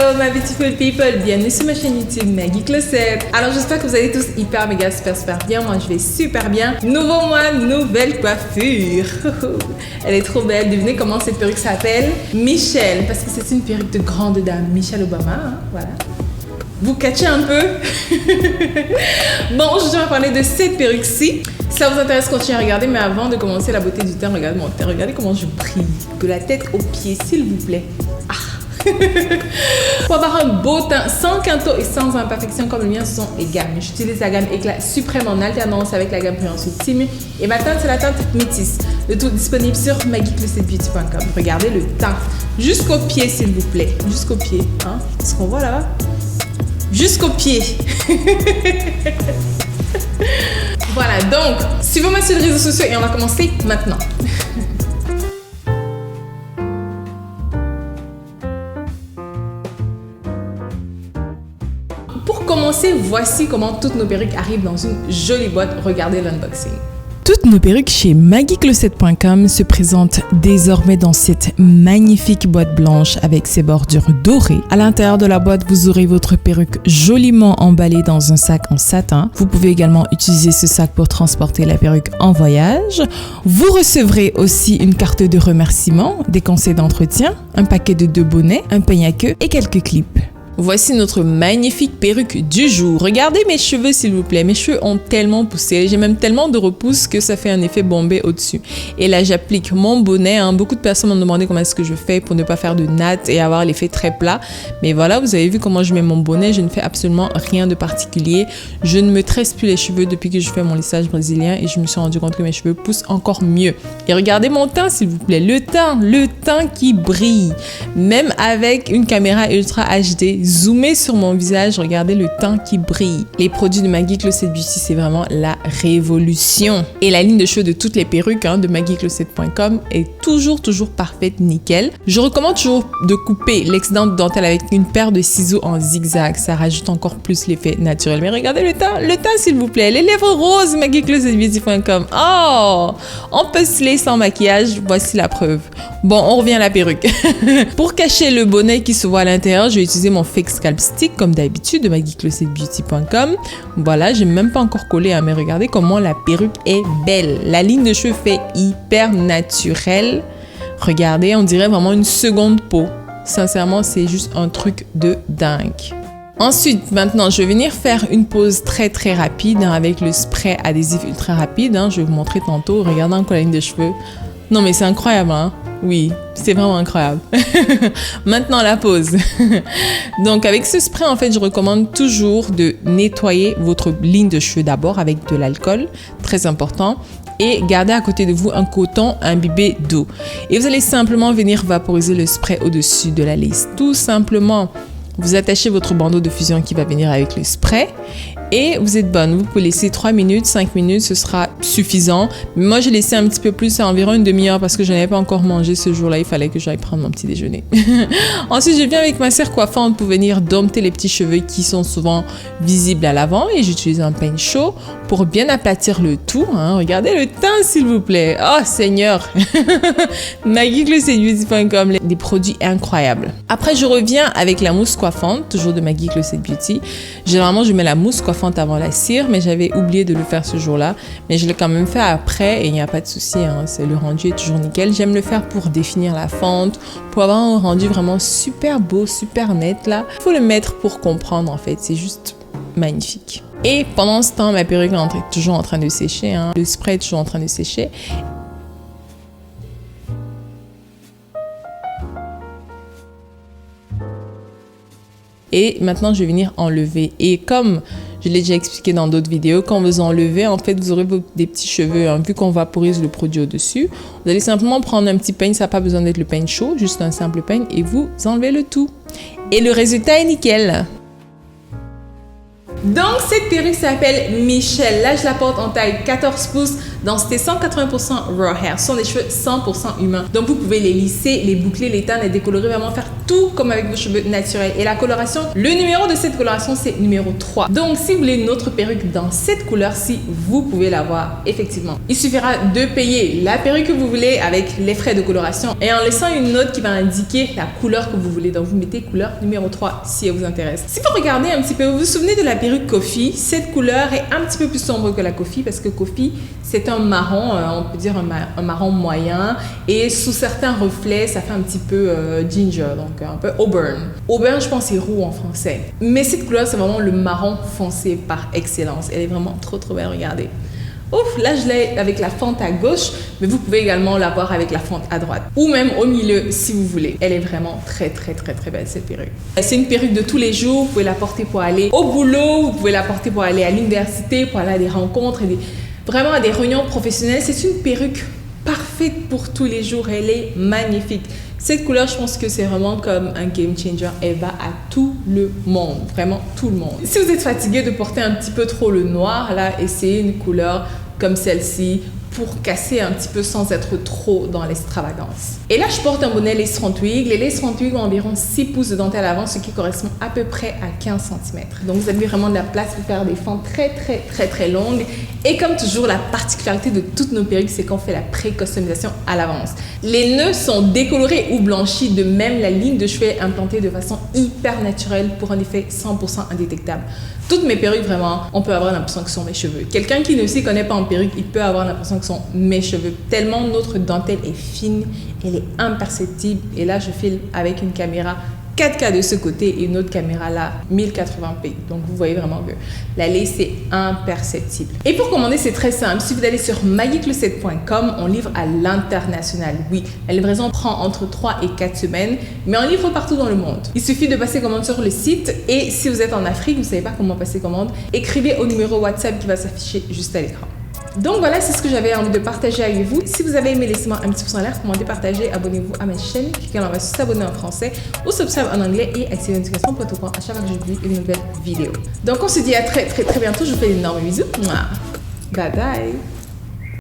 Hello my beautiful people, bienvenue sur ma chaîne YouTube Maggie Closet. Alors j'espère que vous allez tous hyper méga super bien, moi je vais super bien. Nouveau mois, nouvelle coiffure. Elle est trop belle, devinez comment cette perruque s'appelle? Michelle, parce que c'est une perruque de grande dame, Michelle Obama, hein, voilà. Vous catchez un peu? Bon, aujourd'hui on va parler de cette perruque-ci. Si ça vous intéresse, continuez à regarder, mais avant de commencer la beauté du teint, regardez mon teint, regardez comment je brille. De la tête aux pieds, s'il vous plaît. Ah. Pour avoir un beau teint sans quinto et sans imperfection comme le mien, ce sont les gammes. J'utilise la gamme Éclat Suprême en alternance avec la gamme Brillant Ultime. Et ma teinte, c'est la teinte Métis. Le tout disponible sur maggieclosetbeauty.com. Regardez le teint. Jusqu'aux pieds, s'il vous plaît. Jusqu'aux pieds. Hein? Ce qu'on voit là-bas. Jusqu'aux pieds. Voilà, donc, suivez-moi sur les réseaux sociaux et on va commencer maintenant. Pour commencer, voici comment toutes nos perruques arrivent dans une jolie boîte. Regardez l'unboxing. Toutes nos perruques chez maggiecloset.com se présentent désormais dans cette magnifique boîte blanche avec ses bordures dorées. À l'intérieur de la boîte, vous aurez votre perruque joliment emballée dans un sac en satin. Vous pouvez également utiliser ce sac pour transporter la perruque en voyage. Vous recevrez aussi une carte de remerciement, des conseils d'entretien, un paquet de 2 bonnets, un peigne à queue et quelques clips. Voici notre magnifique perruque du jour. Regardez mes cheveux s'il vous plaît. Mes cheveux ont tellement poussé. J'ai même tellement de repousse que ça fait un effet bombé au-dessus. Et là, j'applique mon bonnet. Beaucoup de personnes m'ont demandé comment est-ce que je fais pour ne pas faire de nattes et avoir l'effet très plat. Mais voilà, vous avez vu comment je mets mon bonnet. Je ne fais absolument rien de particulier. Je ne me tresse plus les cheveux depuis que je fais mon lissage brésilien et je me suis rendu compte que mes cheveux poussent encore mieux. Et regardez mon teint s'il vous plaît. Le teint qui brille. Même avec une caméra Ultra HD, zoomez sur mon visage, regardez le teint qui brille. Les produits de Maggie Closet Beauty, c'est vraiment la révolution. Et la ligne de cheveux de toutes les perruques de maggiecloset.com est toujours parfaite, nickel. Je recommande toujours de couper l'excédent de dentelle avec une paire de ciseaux en zigzag. Ça rajoute encore plus l'effet naturel. Mais regardez le teint s'il vous plaît. Les lèvres roses, maggieclosetbeauty.com. Oh, on peut se laisser sans maquillage, voici la preuve. Bon, on revient à la perruque. Pour cacher le bonnet qui se voit à l'intérieur, je vais utiliser mon Fake Scalp Stick comme d'habitude de maggieclosetbeauty.com. Voilà, j'ai même pas encore collé, mais regardez comment la perruque est belle. La ligne de cheveux fait hyper naturelle. Regardez, on dirait vraiment une seconde peau. Sincèrement, c'est juste un truc de dingue. Ensuite, maintenant, je vais venir faire une pose très rapide avec le spray adhésif ultra rapide. Je vais vous montrer tantôt. Regardez encore la ligne de cheveux. Non, mais c'est incroyable, hein? Oui, c'est vraiment incroyable. Maintenant, la pose. Donc, avec ce spray, en fait, je recommande toujours de nettoyer votre ligne de cheveux d'abord avec de l'alcool, très important, et gardez à côté de vous un coton imbibé d'eau. Et vous allez simplement venir vaporiser le spray au-dessus de la lisse. Tout simplement, vous attachez votre bandeau de fusion qui va venir avec le spray et vous êtes bonne. Vous pouvez laisser 3 minutes, 5 minutes, ce sera suffisant. Mais moi, j'ai laissé un petit peu plus, à environ une demi-heure parce que je n'avais pas encore mangé ce jour-là. Il fallait que j'aille prendre mon petit déjeuner. Ensuite, je viens avec ma serre coiffante pour venir dompter les petits cheveux qui sont souvent visibles à l'avant et j'utilise un peigne chaud pour bien aplatir le tout. Regardez le teint, s'il vous plaît. Oh, Seigneur! maggieclosetbeauty.com, des produits incroyables. Après, je reviens avec la mousse coiffante, toujours de Maggie Closet Beauty. Généralement, je mets la mousse coiffante avant la cire, mais j'avais oublié de le faire ce jour-là. Mais je l'ai quand même fait après et il n'y a pas de souci. Le rendu est toujours nickel. J'aime le faire pour définir la fente, pour avoir un rendu vraiment super beau, super net là. Il faut le mettre pour comprendre en fait. C'est juste magnifique. Et pendant ce temps, ma perruque est toujours en train de sécher. Le spray est toujours en train de sécher. Et maintenant, je vais venir enlever. Et comme je l'ai déjà expliqué dans d'autres vidéos, quand vous enlevez, en fait, vous aurez des petits cheveux. Vu qu'on vaporise le produit au-dessus, vous allez simplement prendre un petit peigne. Ça n'a pas besoin d'être le peigne chaud, juste un simple peigne. Et vous enlevez le tout. Et le résultat est nickel. Donc, cette perruque s'appelle Michelle. Là, je la porte en taille 14 pouces Densité 180% raw hair. Ce sont des cheveux 100% humains. Donc vous pouvez les lisser, les boucler, les teindre, les décolorer, vraiment faire tout comme avec vos cheveux naturels. Et la coloration, le numéro de cette coloration, c'est numéro 3. Donc si vous voulez une autre perruque dans cette couleur-ci, vous pouvez l'avoir effectivement. Il suffira de payer la perruque que vous voulez avec les frais de coloration et en laissant une note qui va indiquer la couleur que vous voulez. Donc vous mettez couleur numéro 3 si elle vous intéresse. Si vous regardez un petit peu, vous vous souvenez de la perruque Coffee, cette couleur est un petit peu plus sombre que la Coffee parce que Coffee, c'est un marron, on peut dire un marron moyen et sous certains reflets, ça fait un petit peu ginger, donc un peu auburn. Auburn, je pense c'est roux en français. Mais cette couleur, c'est vraiment le marron foncé par excellence. Elle est vraiment trop belle, regardez. Ouf, là je l'ai avec la fente à gauche, mais vous pouvez également l'avoir avec la fente à droite ou même au milieu si vous voulez. Elle est vraiment très belle cette perruque. C'est une perruque de tous les jours, vous pouvez la porter pour aller au boulot, vous pouvez la porter pour aller à l'université, pour aller à des rencontres, vraiment à des réunions professionnelles. C'est une perruque parfaite pour tous les jours, elle est magnifique. Cette couleur, je pense que c'est vraiment comme un game changer. Elle va à tout le monde, vraiment tout le monde. Si vous êtes fatigué de porter un petit peu trop le noir, là, essayez une couleur comme celle-ci pour casser un petit peu sans être trop dans l'extravagance. Et là, je porte un bonnet lace front wig. Les lace front wig ont environ 6 pouces de dentelle avant, ce qui correspond à peu près à 15 cm. Donc, vous avez vraiment de la place pour faire des fentes très longues. Et comme toujours, la particularité de toutes nos perruques, c'est qu'on fait la pré-customisation à l'avance. Les nœuds sont décolorés ou blanchis, de même la ligne de cheveux est implantée de façon hyper naturelle pour un effet 100% indétectable. Toutes mes perruques, vraiment, on peut avoir l'impression que ce sont mes cheveux. Quelqu'un qui ne s'y connaît pas en perruque, il peut avoir l'impression que ce sont mes cheveux. Tellement notre dentelle est fine, elle est imperceptible. Et là, je filme avec une caméra 4K de ce côté et une autre caméra là, 1080p. Donc, vous voyez vraiment que la lace est imperceptible. Et pour commander, c'est très simple. Si vous allez sur magiclo7.com, on livre à l'international. Oui, la livraison prend entre 3 et 4 semaines, mais on livre partout dans le monde. Il suffit de passer commande sur le site et si vous êtes en Afrique, vous ne savez pas comment passer commande, écrivez au numéro WhatsApp qui va s'afficher juste à l'écran. Donc voilà, c'est ce que j'avais envie de partager avec vous. Si vous avez aimé, laissez-moi un petit pouce en l'air, commentez, partagez, abonnez-vous à ma chaîne, cliquez là, on va s'abonner en français ou subscribe en anglais et activez les notifications pour être au courant à chaque fois que je publie une nouvelle vidéo. Donc on se dit à très bientôt, je vous fais d'énormes bisous. Bye bye.